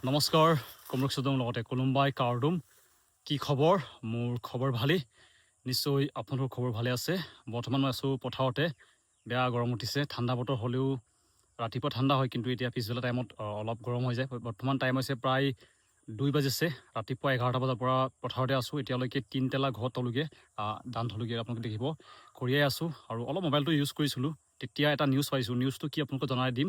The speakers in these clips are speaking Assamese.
নমস্কাৰ কমৰক চৌধুৰীৰ লগতে কোলম্বাই কাৰ্ডুম কি খবৰ মোৰ খবৰ ভালেই নিশ্চয় আপোনালোকৰ খবৰ ভালে আছে বৰ্তমান মই আছোঁ পথাৰতে বেয়া গৰম উঠিছে ঠাণ্ডা বতৰ হ'লেও ৰাতিপুৱা ঠাণ্ডা হয় কিন্তু এতিয়া পিছবেলা টাইমত অলপ গৰম হৈ যায় বৰ্তমান টাইম হৈছে প্ৰায় 2 বাজিছে ৰাতিপুৱা 11টা বজাৰ পৰা পথাৰতে আছোঁ এতিয়ালৈকে 3 তেলা ঘৰ তলুকে দান থলুকে আপোনালোকে দেখিব কৰিয়ে আছোঁ আৰু অলপ মোবাইলটো ইউজ কৰিছিলোঁ তেতিয়া এটা নিউজ পাইছোঁ নিউজটো কি আপোনালোকক জনাই দিম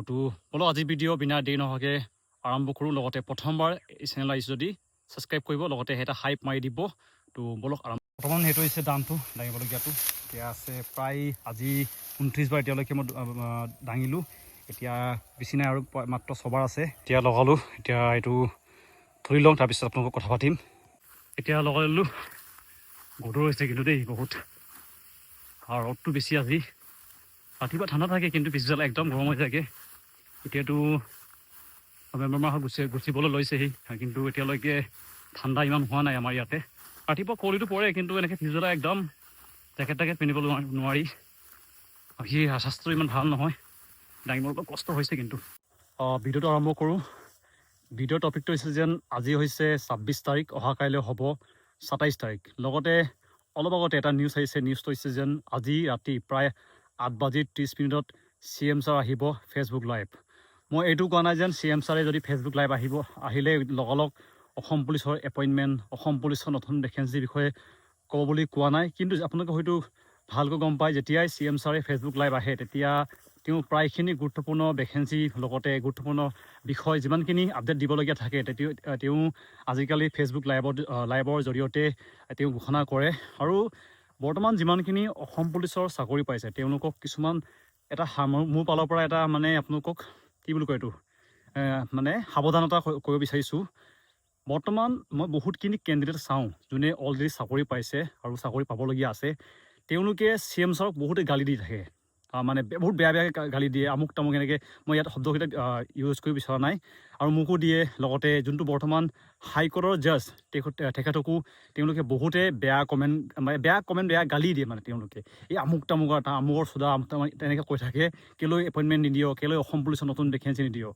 তো বলক আজি ভিডিঅ' বিনা দেৰি নোহোৱাকৈ আৰম্ভ কৰোঁ লগতে প্ৰথমবাৰ এই চেনেল আহিছে যদি ছাবস্ক্ৰাইব কৰিব লগতে এটা হাইপ মাৰি দিব তো বলক আৰম্ভ বৰ্তমান সেইটো হৈছে দামটো দাঙিবলগীয়াটো এতিয়া আছে প্ৰায় আজি 29 বাৰ এতিয়ালৈকে মই দাঙিলোঁ এতিয়া বেছি নাই আৰু মাত্ৰ 6 বাৰ আছে এতিয়া লগালোঁ এতিয়া এইটো ধৰি লওঁ তাৰপিছত আপোনালোকক কথা পাতিম এতিয়া লগাই ল'লোঁ গধুৰ হৈছে কিন্তু দেই বহুত আৰু ৰ'দটো বেছি আজি ৰাতিপুৱা ঠাণ্ডা থাকে কিন্তু পিছবেলা একদম গৰম হৈ থাকে এতিয়াতো নৱেম্বৰ মাহত গুচিবলৈ লৈছেহি কিন্তু এতিয়ালৈকে ঠাণ্ডা ইমান হোৱা নাই আমাৰ ইয়াতে ৰাতিপুৱা কুঁৱলীটো পৰে কিন্তু এনেকৈ পিছবেলা একদম জেকেট পিন্ধিবলৈ নোৱাৰি বাকী স্বাস্থ্যটো ইমান ভাল নহয় দাঙিবৰ অলপ কষ্ট হৈছে কিন্তু ভিডিঅ'টো আৰম্ভ কৰোঁ ভিডিঅ'ৰ টপিকটো হৈছে যেন আজি হৈছে 26 তাৰিখ অহা কাইলৈ হ'ব 27 তাৰিখ লগতে অলপ আগতে এটা নিউজ আহিছে নিউজটো হৈছে যেন আজি ৰাতি প্ৰায় 8:30 CM ছাৰ আহিব ফেচবুক লাইভ মই এইটো কোৱা নাই যেন CM ছাৰে যদি ফেচবুক লাইভ আহিলে লগালগ অসম পুলিচৰ এপইণ্টমেণ্ট অসম পুলিচৰ নতুন ভেকেঞ্চিৰ বিষয়ে ক'ব বুলি কোৱা নাই কিন্তু আপোনালোকে হয়তো ভালকৈ গম পায় যেতিয়াই CM ছাৰে ফেচবুক লাইভ আহে তেতিয়া তেওঁ প্ৰায়খিনি গুৰুত্বপূৰ্ণ ভেকেঞ্চি লগতে গুৰুত্বপূৰ্ণ বিষয় যিমানখিনি আপডেট দিবলগীয়া থাকে তেওঁ আজিকালি ফেচবুক লাইভৰ জৰিয়তে তেওঁ ঘোষণা কৰে আৰু বৰ্তমান যিমানখিনি অসম পুলিচৰ চাকৰি পাইছে তেওঁলোকক কিছুমান এটা মোৰ ফালৰ পৰা এটা মানে আপোনালোকক কি বুলি কয় এইটো মানে সাৱধানতা কৰিব বিচাৰিছোঁ বৰ্তমান মই বহুতখিনি কেণ্ডিডেট চাওঁ যোনে অলৰেডি চাকৰি পাইছে আৰু চাকৰি পাবলগীয়া আছে তেওঁলোকে CM ছাৰক বহুতে গালি দি থাকে মানে বহুত বেয়া গালি দিয়ে আমুক তামুক এনেকৈ মই ইয়াত শব্দকেইটা ইউজ কৰিব বিচৰা নাই আৰু মোকো দিয়ে লগতে যোনটো বৰ্তমান হাইকোৰ্টৰ জাজ তেখেতকো তেওঁলোকে বহুতে বেয়া গালি দিয়ে মানে তেওঁলোকে এই আমুক তামুকৰ আমুকৰ চোদা আমুক তামুক তেনেকৈ কৈ থাকে কেলৈ এপইণ্টমেণ্ট নিদিয় কেলৈ অসম পুলিচৰ নতুন ভেকেঞ্চি নিদিয়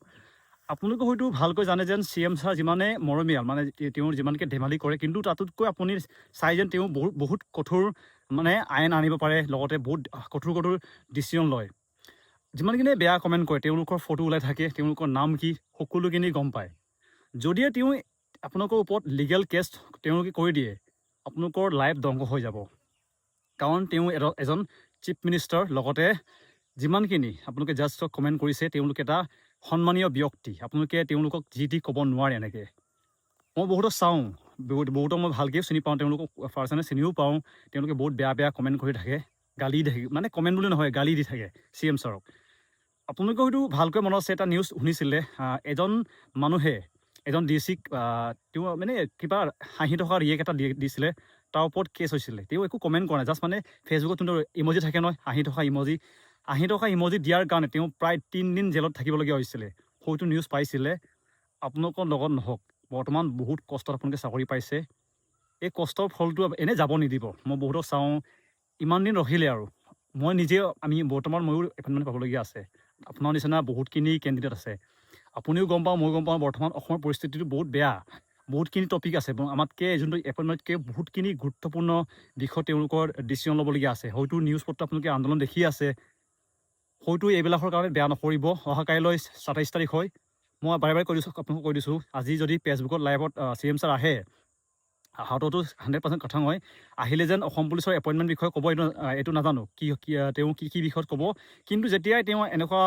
আপোনালোকে হয়তো ভালকৈ জানে যেন CM ছাৰ যিমানে মৰমীয়াল মানে তেওঁৰ যিমানকৈ ধেমালি কৰে কিন্তু তাতোতকৈ আপুনি চাই যেন তেওঁ বহুত কঠোৰ মানে আইন আনিব পাৰে লগতে বহুত কঠোৰ ডিচিশ্যন লয় যিমানখিনি বেয়া কমেণ্ট কৰে তেওঁলোকৰ ফটো ওলাই থাকে তেওঁলোকৰ নাম কি সকলোখিনি গম পায় যদিহে তেওঁ আপোনালোকৰ ওপৰত লিগেল কেছ তেওঁলোকে কৰি দিয়ে আপোনালোকৰ লাইফ ধ্বংস হৈ যাব কাৰণ তেওঁ এজন চিফ মিনিষ্টাৰ লগতে যিমানখিনি আপোনালোকে জাষ্ট কমেণ্ট কৰিছে তেওঁলোকে এটা সন্মানীয় ব্যক্তি আপোনালোকে তেওঁলোকক যি ক'ব নোৱাৰে এনেকৈ মই বহুতক চাওঁ বহুতক মই ভালকৈ চিনি পাওঁ তেওঁলোকক পাৰ্চনেলি চিনিও পাওঁ তেওঁলোকে বহুত বেয়া কমেণ্ট কৰি থাকে গালি দি থাকে মানে কমেণ্ট বুলি নহয় গালি দি থাকে CM ছাৰক আপোনালোকে হয়তো ভালকৈ মনত আছে এটা নিউজ শুনিছিলে এজন মানুহে এজন DCক তেওঁ মানে কিবা 60 টকাৰ ৰিয়েক এটা দিছিলে তাৰ ওপৰত কেছ হৈছিলে তেওঁ একো কমেণ্ট কৰা নাই জাষ্ট মানে ফেচবুকত যোনটো ইমজি থাকে নহয় 60 টকা ইমজি 80 টকা ইমজি দিয়াৰ কাৰণে তেওঁ প্ৰায় 3 দিন জেলত থাকিবলগীয়া হৈছিলে হয়তো নিউজ পাইছিলে আপোনালোকৰ লগত নহওক বৰ্তমান বহুত কষ্টত আপোনালোকে চাকৰি পাইছে এই কষ্টৰ ফলটো এনেই যাব নিদিব মই বহুতক চাওঁ ইমান দিন ৰখিলে আৰু মই নিজে বৰ্তমান ময়ো এপইণ্টমেণ্ট পাবলগীয়া আছে আপোনাৰ নিচিনা বহুতখিনি কেণ্ডিডেট আছে আপুনিও গম পাওঁ মই গম পাওঁ বৰ্তমান অসমৰ পৰিস্থিতিটো বহুত বেয়া বহুতখিনি টপিক আছে আমাতকৈ যোনটো এপইণ্টমেণ্টতকৈ বহুতখিনি গুৰুত্বপূৰ্ণ দিশত তেওঁলোকৰ ডিচিশ্যন ল'বলগীয়া আছে হয়তো নিউজ পত্ৰ আপোনালোকে আন্দোলন দেখি আছে হয়তো এইবিলাকৰ কাৰণে বেয়া নকৰিব অহা কাইলৈ 27 তাৰিখ হয় মই বাৰে আপোনালোকক কৈ দিছোঁ আজি যদি ফেচবুকত লাইভত CM ছাৰ আহে হাততো 100% কথা নহয় আহিলে যেন অসম পুলিচৰ এপইণ্টমেণ্ট বিষয়ে ক'ব এইটো নাজানো তেওঁ কি বিষয়ত ক'ব কিন্তু যেতিয়াই তেওঁ এনেকুৱা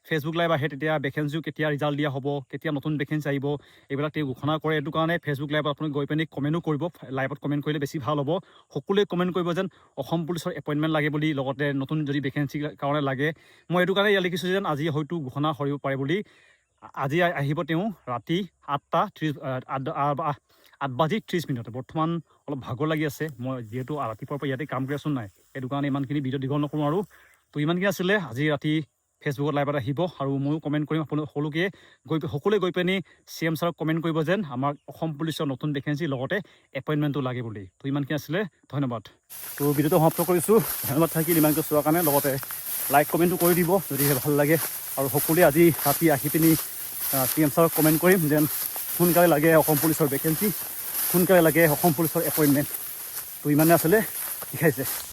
ফেচবুক লাইভ আহে তেতিয়া ভেকেঞ্চিও কেতিয়া ৰিজাল্ট দিয়া হ'ব কেতিয়া নতুন ভেকেঞ্চি আহিব এইবিলাক তেওঁ ঘোষণা কৰে এইটো কাৰণে ফেচবুক লাইভত আপুনি গৈ পিনি কমেণ্টো কৰিব লাইভত কমেণ্ট কৰিলে বেছি ভাল হ'ব সকলোৱে কমেণ্ট কৰিব যেন অসম পুলিচৰ এপইণ্টমেণ্ট লাগে বুলি লগতে নতুন যদি ভেকেঞ্চিৰ কাৰণে লাগে মই এইটো কাৰণে ইয়াত লিখিছোঁ যেন আজি হয়তো ঘোষণা কৰিব পাৰে বুলি আজি আহিব তেওঁ ৰাতি 8:30 বৰ্তমান অলপ ভাগৰ লাগি আছে মই যিহেতু ৰাতিপুৱাৰ পৰা ইয়াতে কাম কৰি আছোঁ নাই সেইটো কাৰণে ইমানখিনি ভিডিঅ' দীঘল নকৰোঁ আৰু তো ইমানখিনি আছিলে আজি ৰাতি ফেচবুকত লাইভত আহিব আৰু ময়ো কমেণ্ট কৰিম সকলোৱে গৈ পিনি CM ছাৰক কমেণ্ট কৰিব যেন আমাৰ অসম পুলিচৰ নতুন ভেকেঞ্চি লগতে এপইণ্টমেণ্টটো লাগে বুলি তো ইমানখিনি আছিলে ধন্যবাদ তো ভিডিঅ'টো সমাপ্ত কৰিছোঁ ধন্যবাদ থাকিল ইমানকৈ চোৱাৰ কাৰণে লগতে লাইক কমেণ্টটো কৰি দিব যদিহে ভাল লাগে আৰু সকলোৱে আজি ৰাতি আহি পিনি CM ছাৰক কমেণ্ট কৰিম যেন সোনকালে লাগে অসম পুলিচৰ ভেকেঞ্চি, সোনকালে লাগে অসম পুলিচৰ এপইণ্টমেণ্ট। তো ইমানে আছিলে, শিকাইছে।